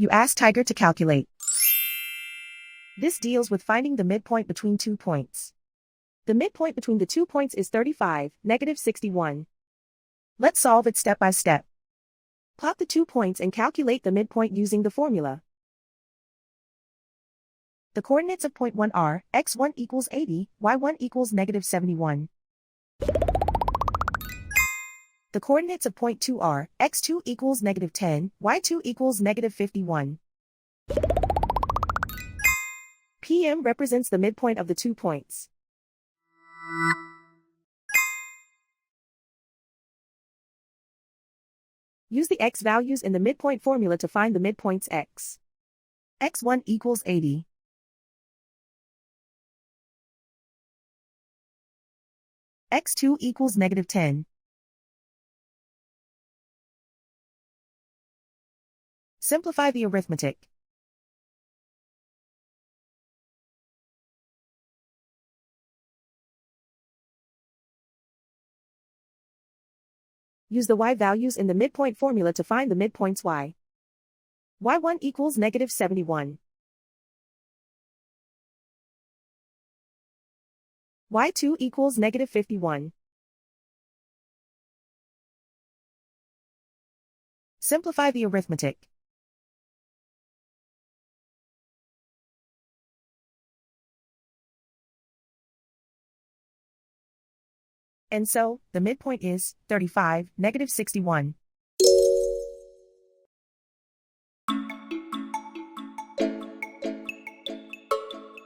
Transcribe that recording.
You ask Tiger to calculate. This deals with finding the midpoint between 2 points. The midpoint between the 2 points is 35, negative 61. Let's solve it step by step. Plot the 2 points and calculate the midpoint using the formula. The coordinates of point 1 are, x1 equals 80, y1 equals negative 71. The coordinates of point 2 are, x2 equals negative 10, y2 equals negative 51. PM represents the midpoint of the 2 points. Use the x values in the midpoint formula to find the midpoints x. x1 equals 80. x2 equals negative 10. Simplify the arithmetic. Use the y values in the midpoint formula to find the midpoints y. y1 equals negative 71. y2 equals negative 51. Simplify the arithmetic. And so, the midpoint is 35, negative 61.